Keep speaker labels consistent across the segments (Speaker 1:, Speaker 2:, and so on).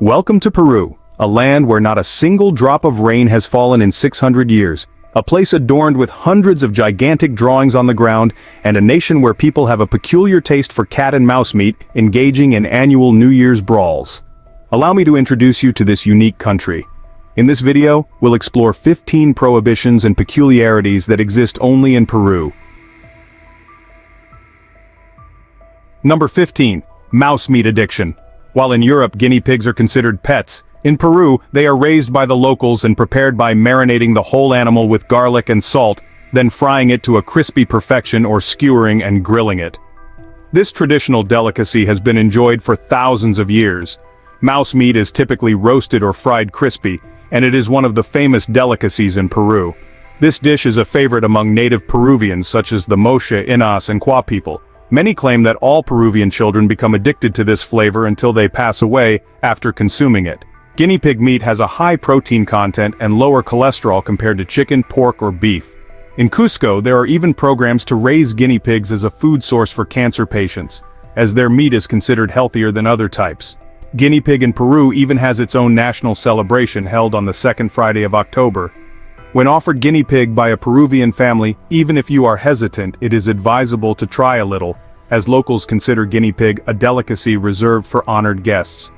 Speaker 1: Welcome to Peru, a land where not a single drop of rain has fallen in 600 years, a place adorned with hundreds of gigantic drawings on the ground, and a nation where people have a peculiar taste for cat and mouse meat, engaging in annual New Year's brawls. Allow me to introduce you to this unique country. In this video, we'll explore 15 prohibitions and peculiarities that exist only in Peru. Number 15. Mouse meat addiction. While in Europe guinea pigs are considered pets, in Peru they are raised by the locals and prepared by marinating the whole animal with garlic and salt, then frying it to a crispy perfection or skewering and grilling it. This traditional delicacy has been enjoyed for thousands of years. Mouse meat is typically roasted or fried crispy, and it is one of the famous delicacies in Peru. This dish is a favorite among native Peruvians such as the Moche, Inas, and Kwa people. Many claim that all Peruvian children become addicted to this flavor until they pass away after consuming it. Guinea pig meat has a high protein content and lower cholesterol compared to chicken, pork, or beef. In Cusco, there are even programs to raise guinea pigs as a food source for cancer patients, as their meat is considered healthier than other types. Guinea pig in Peru even has its own national celebration held on the second Friday of October. When offered guinea pig by a Peruvian family, even if you are hesitant, it is advisable to try a little, as locals consider guinea pig a delicacy reserved for honored guests.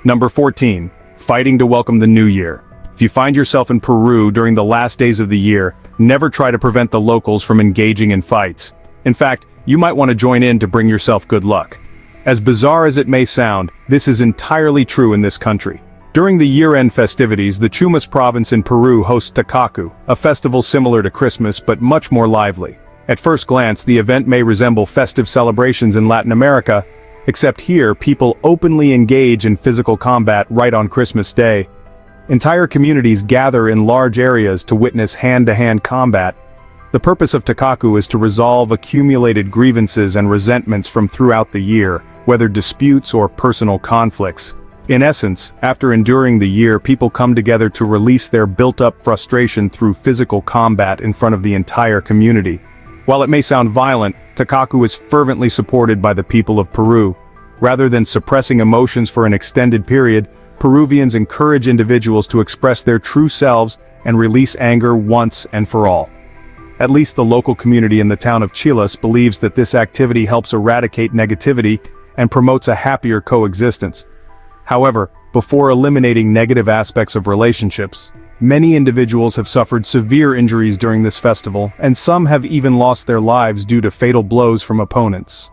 Speaker 1: Number 14. Fighting to welcome the new year. If you find yourself in Peru during the last days of the year, never try to prevent the locals from engaging in fights. In fact, you might want to join in to bring yourself good luck. As bizarre as it may sound, this is entirely true in this country. During the year-end festivities, the Chumas province in Peru hosts Taboos, a festival similar to Christmas but much more lively. At first glance, the event may resemble festive celebrations in Latin America, except here people openly engage in physical combat right on Christmas Day. Entire communities gather in large areas to witness hand-to-hand combat. The purpose of Taboos is to resolve accumulated grievances and resentments from throughout the year, whether disputes or personal conflicts. In essence, after enduring the year, people come together to release their built-up frustration through physical combat in front of the entire community. While it may sound violent, Taboos is fervently supported by the people of Peru. Rather than suppressing emotions for an extended period, Peruvians encourage individuals to express their true selves and release anger once and for all. At least the local community in the town of Chilas believes that this activity helps eradicate negativity and promotes a happier coexistence. However, before eliminating negative aspects of relationships, many individuals have suffered severe injuries during this festival, and some have even lost their lives due to fatal blows from opponents.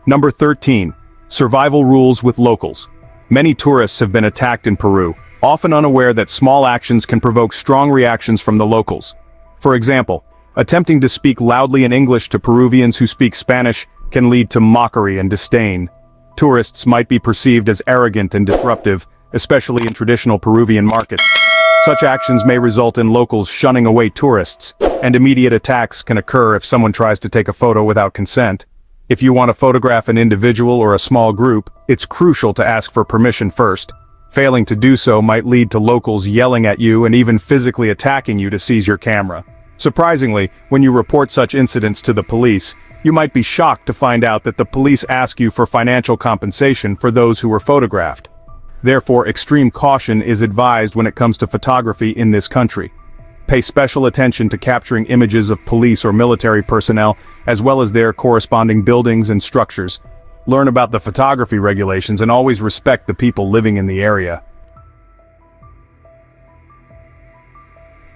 Speaker 1: Number 13. Survival rules with locals. Many tourists have been attacked in Peru, often unaware that small actions can provoke strong reactions from the locals. For example, attempting to speak loudly in English to Peruvians who speak Spanish can lead to mockery and disdain. Tourists might be perceived as arrogant and disruptive, especially in traditional Peruvian markets. Such actions may result in locals shunning away tourists, and immediate attacks can occur if someone tries to take a photo without consent. If you want to photograph an individual or a small group, it's crucial to ask for permission first. Failing to do so might lead to locals yelling at you and even physically attacking you to seize your camera. Surprisingly, when you report such incidents to the police, you might be shocked to find out that the police ask you for financial compensation for those who were photographed. Therefore, extreme caution is advised when it comes to photography in this country. Pay special attention to capturing images of police or military personnel, as well as their corresponding buildings and structures. Learn about the photography regulations and always respect the people living in the area.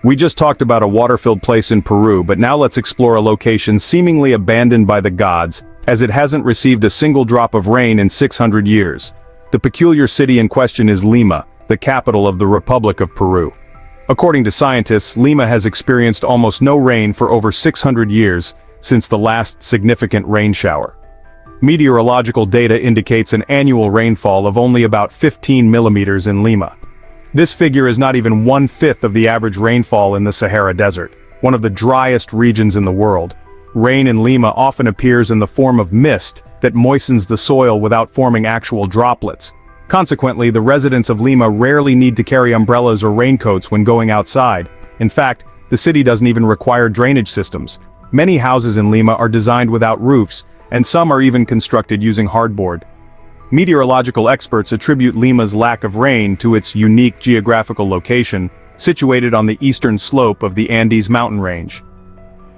Speaker 1: We just talked about a water-filled place in Peru, but now let's explore a location seemingly abandoned by the gods, as it hasn't received a single drop of rain in 600 years. The peculiar city in question is Lima, the capital of the Republic of Peru. According to scientists, Lima has experienced almost no rain for over 600 years, since the last significant rain shower. Meteorological data indicates an annual rainfall of only about 15 millimeters in Lima. This figure is not even 1/5 of the average rainfall in the Sahara Desert, one of the driest regions in the world. Rain in Lima often appears in the form of mist that moistens the soil without forming actual droplets. Consequently, the residents of Lima rarely need to carry umbrellas or raincoats when going outside. In fact, the city doesn't even require drainage systems. Many houses in Lima are designed without roofs, and some are even constructed using hardboard. Meteorological experts attribute Lima's lack of rain to its unique geographical location, situated on the eastern slope of the Andes mountain range.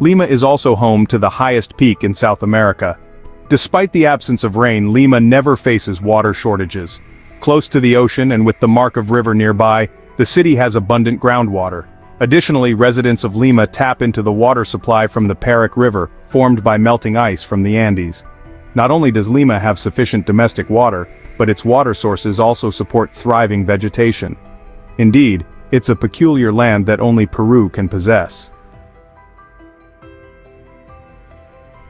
Speaker 1: Lima is also home to the highest peak in South America. Despite the absence of rain, Lima never faces water shortages. Close to the ocean and with the Markov River nearby, the city has abundant groundwater. Additionally, residents of Lima tap into the water supply from the Peru River, formed by melting ice from the Andes. Not only does Lima have sufficient domestic water, but its water sources also support thriving vegetation. Indeed, it's a peculiar land that only Peru can possess.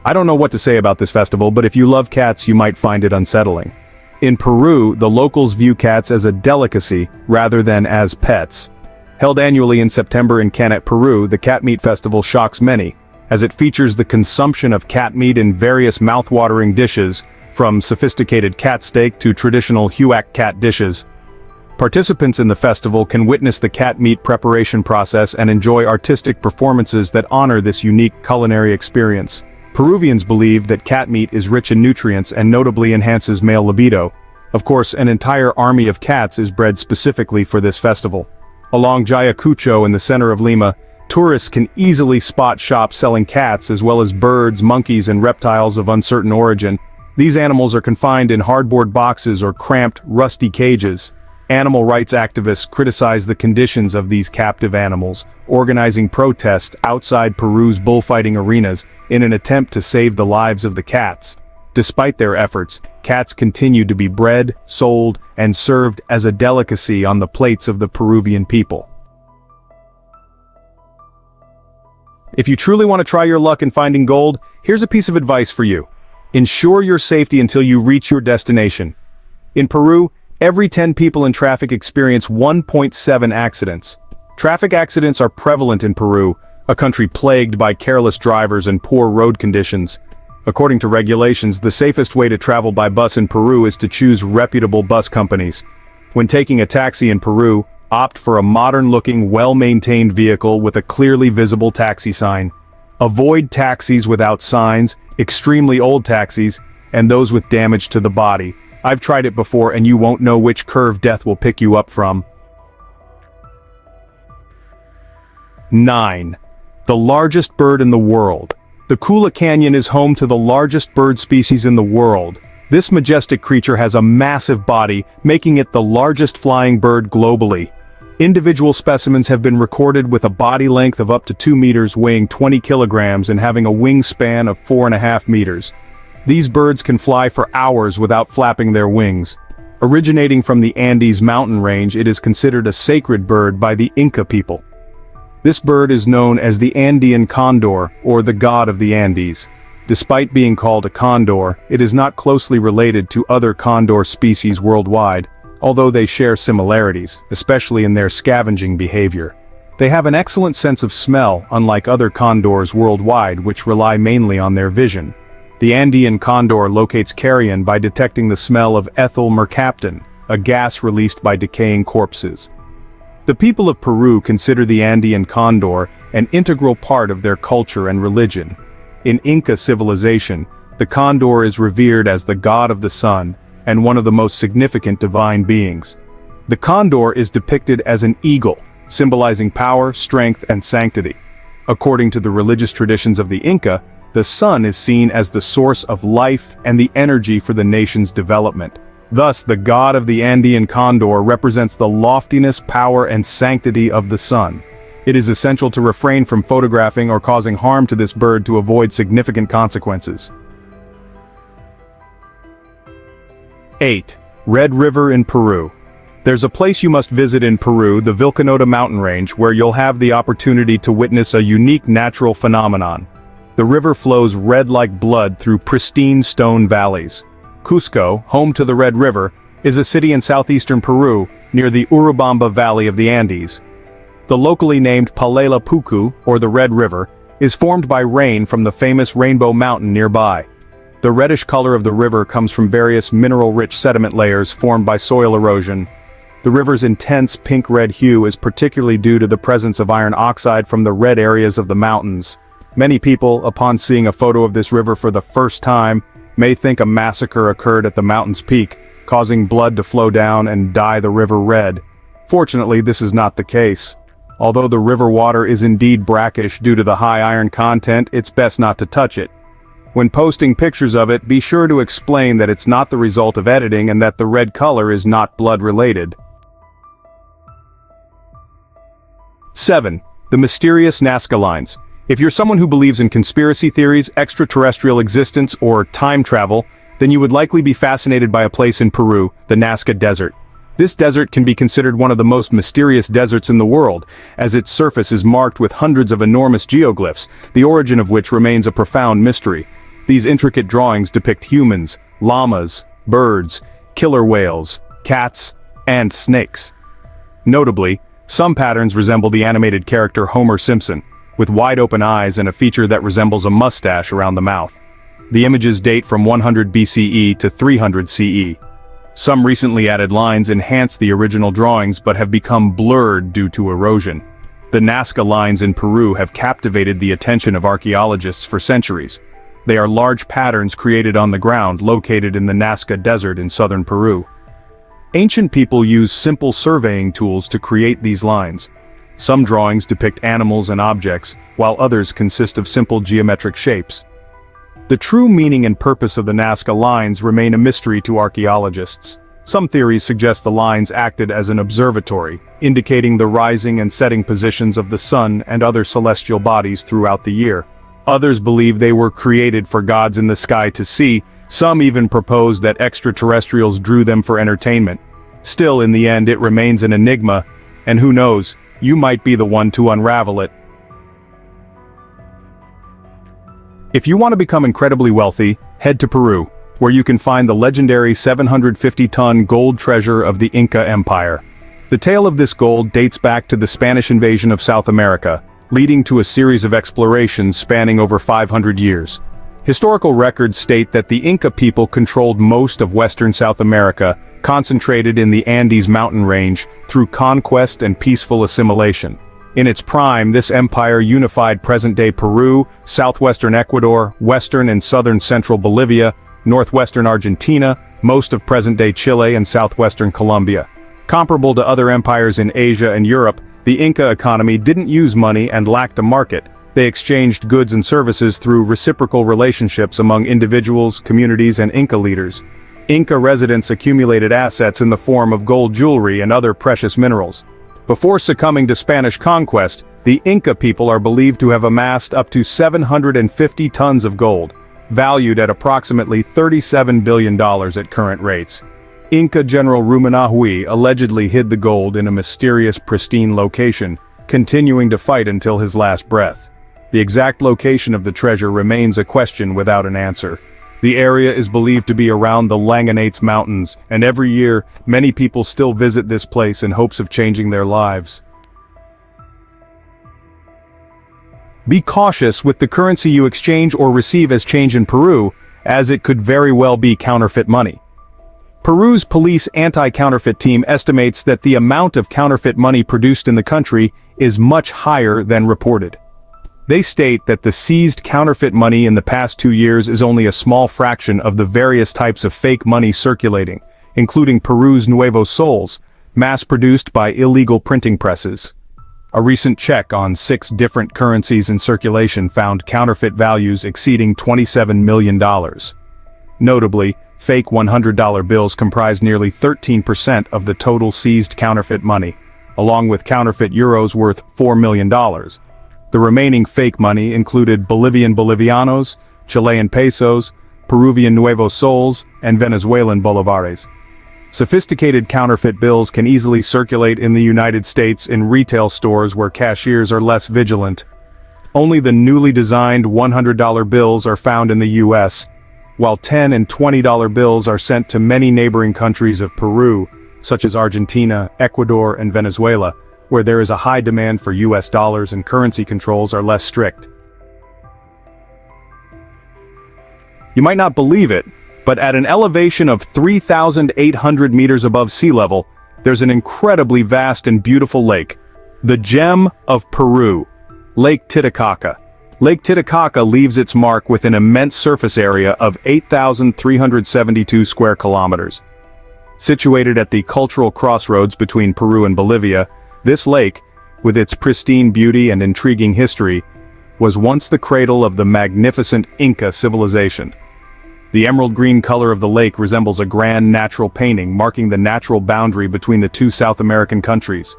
Speaker 1: I don't know what to say about this festival, but if you love cats, you might find it unsettling. In Peru, the locals view cats as a delicacy rather than as pets. Held annually in September in Canet, Peru, the Cat Meat Festival shocks many, as it features the consumption of cat meat in various mouth-watering dishes, from sophisticated cat steak to traditional huac cat dishes. Participants in the festival can witness the cat meat preparation process and enjoy artistic performances that honor this unique culinary experience. Peruvians believe that cat meat is rich in nutrients and notably enhances male libido. Of course, an entire army of cats is bred specifically for this festival. Along Ayacucho in the center of Lima, tourists can easily spot shops selling cats as well as birds, monkeys, and reptiles of uncertain origin. These animals are confined in hardboard boxes or cramped, rusty cages. Animal rights activists criticize the conditions of these captive animals, organizing protests outside Peru's bullfighting arenas in an attempt to save the lives of the cats. Despite their efforts, cats continue to be bred, sold, and served as a delicacy on the plates of the Peruvian people. If you truly want to try your luck in finding gold, here's a piece of advice for you. Ensure your safety until you reach your destination. In Peru, every 10 people in traffic experience 1.7 accidents. Traffic accidents are prevalent in Peru, a country plagued by careless drivers and poor road conditions. According to regulations, the safest way to travel by bus in Peru is to choose reputable bus companies. When taking a taxi in Peru, opt for a modern-looking, well-maintained vehicle with a clearly visible taxi sign. Avoid taxis without signs, extremely old taxis, and those with damage to the body. I've tried it before and you won't know which curve death will pick you up from. 9. The largest bird in the world. The Kula Canyon is home to the largest bird species in the world. This majestic creature has a massive body, making it the largest flying bird globally. Individual specimens have been recorded with a body length of up to 2 meters, weighing 20 kilograms and having a wingspan of 4.5 meters. These birds can fly for hours without flapping their wings. Originating from the Andes mountain range, it is considered a sacred bird by the Inca people. This bird is known as the Andean condor, or the god of the Andes. Despite being called a condor, it is not closely related to other condor species worldwide, although they share similarities, especially in their scavenging behavior. They have an excellent sense of smell, unlike other condors worldwide which rely mainly on their vision. The Andean condor locates carrion by detecting the smell of ethyl mercaptan, a gas released by decaying corpses. The people of Peru consider the Andean condor an integral part of their culture and religion. In Inca civilization, the condor is revered as the god of the sun and one of the most significant divine beings. The condor is depicted as an eagle, symbolizing power, strength, and sanctity. According to the religious traditions of the Inca, the sun is seen as the source of life and the energy for the nation's development. Thus, the god of the Andean condor represents the loftiness, power, and sanctity of the sun. It is essential to refrain from photographing or causing harm to this bird to avoid significant consequences. 8. Red River in Peru. There's a place you must visit in Peru, the Vilcanota mountain range, where you'll have the opportunity to witness a unique natural phenomenon. The river flows red like blood through pristine stone valleys. Cusco, home to the Red River, is a city in southeastern Peru, near the Urubamba Valley of the Andes. The locally named Palela Pucu, or the Red River, is formed by rain from the famous Rainbow Mountain nearby. The reddish color of the river comes from various mineral-rich sediment layers formed by soil erosion. The river's intense pink-red hue is particularly due to the presence of iron oxide from the red areas of the mountains. Many people, upon seeing a photo of this river for the first time, may think a massacre occurred at the mountain's peak, causing blood to flow down and dye the river red. Fortunately, this is not the case. Although the river water is indeed brackish due to the high iron content, it's best not to touch it. When posting pictures of it, be sure to explain that it's not the result of editing and that the red color is not blood-related. 7. The mysterious Nazca lines. If you're someone who believes in conspiracy theories, extraterrestrial existence, or time travel, then you would likely be fascinated by a place in Peru, the Nazca Desert. This desert can be considered one of the most mysterious deserts in the world, as its surface is marked with hundreds of enormous geoglyphs, the origin of which remains a profound mystery. These intricate drawings depict humans, llamas, birds, killer whales, cats, and snakes. Notably, some patterns resemble the animated character Homer Simpson, with wide-open eyes and a feature that resembles a mustache around the mouth. The images date from 100 BCE to 300 CE. Some recently added lines enhance the original drawings but have become blurred due to erosion. The Nazca lines in Peru have captivated the attention of archaeologists for centuries. They are large patterns created on the ground located in the Nazca Desert in southern Peru. Ancient people used simple surveying tools to create these lines. Some drawings depict animals and objects, while others consist of simple geometric shapes. The true meaning and purpose of the Nazca lines remain a mystery to archaeologists. Some theories suggest the lines acted as an observatory, indicating the rising and setting positions of the sun and other celestial bodies throughout the year. Others believe they were created for gods in the sky to see. Some even propose that extraterrestrials drew them for entertainment. Still, in the end, it remains an enigma, and who knows, you might be the one to unravel it. If you want to become incredibly wealthy, head to Peru, where you can find the legendary 750-ton gold treasure of the Inca Empire. The tale of this gold dates back to the Spanish invasion of South America, leading to a series of explorations spanning over 500 years. Historical records state that the Inca people controlled most of western South America, concentrated in the Andes mountain range, through conquest and peaceful assimilation. In its prime, this empire unified present-day Peru, southwestern Ecuador, western and southern central Bolivia, northwestern Argentina, most of present-day Chile and southwestern Colombia. Comparable to other empires in Asia and Europe, the Inca economy didn't use money and lacked a market. They exchanged goods and services through reciprocal relationships among individuals, communities, and Inca leaders. Inca residents accumulated assets in the form of gold jewelry and other precious minerals. Before succumbing to Spanish conquest, the Inca people are believed to have amassed up to 750 tons of gold, valued at approximately $37 billion at current rates. Inca General Rumanahui allegedly hid the gold in a mysterious pristine location, continuing to fight until his last breath. The exact location of the treasure remains a question without an answer. The area is believed to be around the Langanetes Mountains, and every year, many people still visit this place in hopes of changing their lives. Be cautious with the currency you exchange or receive as change in Peru, as it could very well be counterfeit money. Peru's police anti-counterfeit team estimates that the amount of counterfeit money produced in the country is much higher than reported. They state that the seized counterfeit money in the past 2 years is only a small fraction of the various types of fake money circulating, including Peru's Nuevos Soles, mass-produced by illegal printing presses. A recent check on 6 different currencies in circulation found counterfeit values exceeding $27 million. Notably, fake $100 bills comprise nearly 13% of the total seized counterfeit money, along with counterfeit euros worth $4 million. The remaining fake money included Bolivian bolivianos, Chilean pesos, Peruvian nuevos soles, and Venezuelan bolívares. Sophisticated counterfeit bills can easily circulate in the United States in retail stores where cashiers are less vigilant. Only the newly designed $100 bills are found in the US, while $10 and $20 bills are sent to many neighboring countries of Peru, such as Argentina, Ecuador, and Venezuela, where there is a high demand for US dollars and currency controls are less strict. You might not believe it, but at an elevation of 3,800 meters above sea level, there's an incredibly vast and beautiful lake, the gem of Peru, Lake Titicaca. Lake Titicaca leaves its mark with an immense surface area of 8,372 square kilometers. Situated at the cultural crossroads between Peru and Bolivia, this lake, with its pristine beauty and intriguing history, was once the cradle of the magnificent Inca civilization. The emerald green color of the lake resembles a grand natural painting marking the natural boundary between the two South American countries.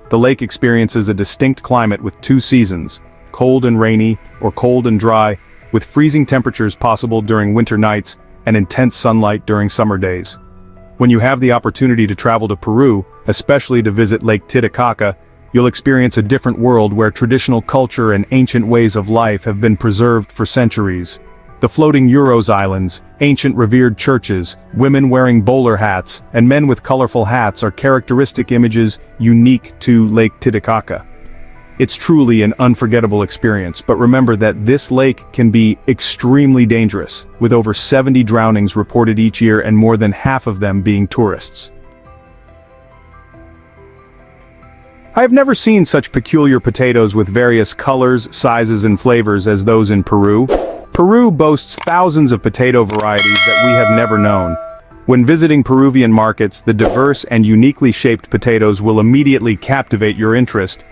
Speaker 1: The lake experiences a distinct climate with two seasons, cold and rainy, or cold and dry, with freezing temperatures possible during winter nights and intense sunlight during summer days. When you have the opportunity to travel to Peru, especially to visit Lake Titicaca, you'll experience a different world where traditional culture and ancient ways of life have been preserved for centuries. The floating Uros Islands, ancient revered churches, women wearing bowler hats, and men with colorful hats are characteristic images unique to Lake Titicaca. It's truly an unforgettable experience, but remember that this lake can be extremely dangerous, with over 70 drownings reported each year and more than half of them being tourists. I have never seen such peculiar potatoes with various colors, sizes and flavors as those in Peru. Peru boasts thousands of potato varieties that we have never known. When visiting Peruvian markets, the diverse and uniquely shaped potatoes will immediately captivate your interest.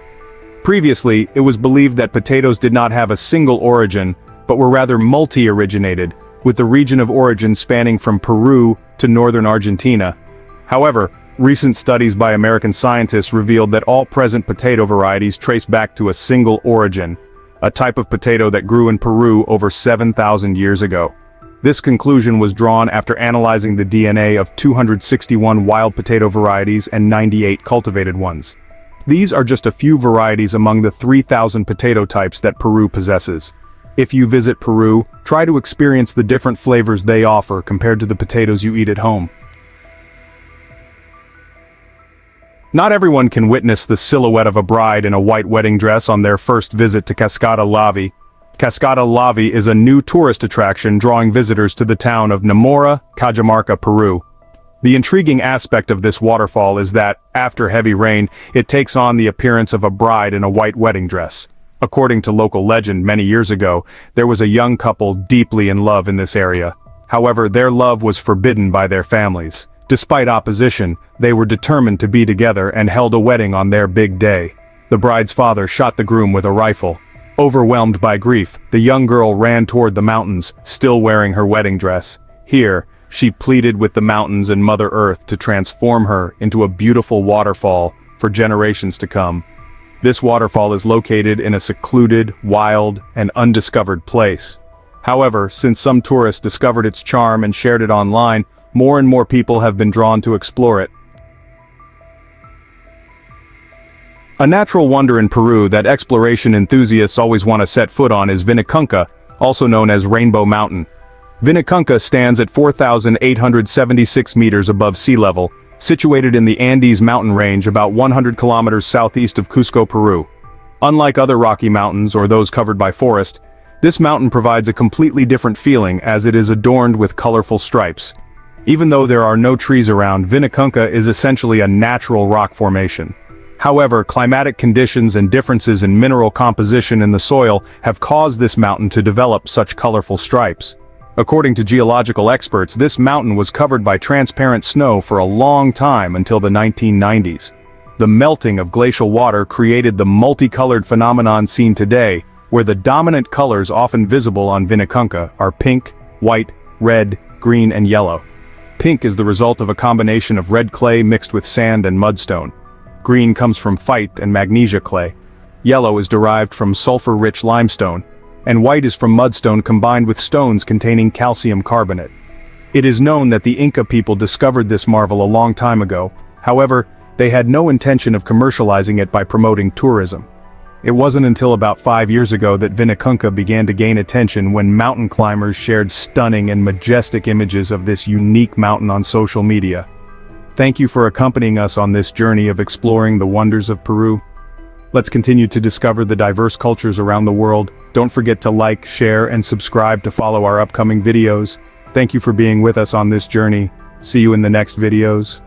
Speaker 1: Previously, it was believed that potatoes did not have a single origin, but were rather multi-originated, with the region of origin spanning from Peru to northern Argentina. However, recent studies by American scientists revealed that all present potato varieties trace back to a single origin, a type of potato that grew in Peru over 7,000 years ago. This conclusion was drawn after analyzing the DNA of 261 wild potato varieties and 98 cultivated ones. These are just a few varieties among the 3,000 potato types that Peru possesses. If you visit Peru, try to experience the different flavors they offer compared to the potatoes you eat at home. Not everyone can witness the silhouette of a bride in a white wedding dress on their first visit to Cascada Lavi. Cascada Lavi is a new tourist attraction drawing visitors to the town of Namora, Cajamarca, Peru. The intriguing aspect of this waterfall is that, after heavy rain, it takes on the appearance of a bride in a white wedding dress. According to local legend many years ago, there was a young couple deeply in love in this area. However, their love was forbidden by their families. Despite opposition, they were determined to be together and held a wedding on their big day. The bride's father shot the groom with a rifle. Overwhelmed by grief, the young girl ran toward the mountains, still wearing her wedding dress. Here, she pleaded with the mountains and Mother Earth to transform her into a beautiful waterfall for generations to come. This waterfall is located in a secluded, wild, and undiscovered place. However, since some tourists discovered its charm and shared it online, more and more people have been drawn to explore it. A natural wonder in Peru that exploration enthusiasts always want to set foot on is Vinicunca, also known as Rainbow Mountain. Vinicunca stands at 4,876 meters above sea level, situated in the Andes mountain range about 100 kilometers southeast of Cusco, Peru. Unlike other Rocky Mountains or those covered by forest, this mountain provides a completely different feeling as it is adorned with colorful stripes. Even though there are no trees around, Vinicunca is essentially a natural rock formation. However, climatic conditions and differences in mineral composition in the soil have caused this mountain to develop such colorful stripes. According to geological experts, this mountain was covered by transparent snow for a long time until the 1990s. The melting of glacial water created the multicolored phenomenon seen today, where the dominant colors often visible on Vinicunca are pink, white, red, green and yellow. Pink is the result of a combination of red clay mixed with sand and mudstone. Green comes from phyte and magnesia clay. Yellow is derived from sulfur-rich limestone. And white is from mudstone combined with stones containing calcium carbonate. It is known that the Inca people discovered this marvel a long time ago. However, they had no intention of commercializing it by promoting tourism. It wasn't until about 5 years ago that Vinicunca began to gain attention when mountain climbers shared stunning and majestic images of this unique mountain on social media. Thank you for accompanying us on this journey of exploring the wonders of Peru. Let's continue to discover the diverse cultures around the world. Don't forget to like, share, and subscribe to follow our upcoming videos. Thank you for being with us on this journey. See you in the next videos.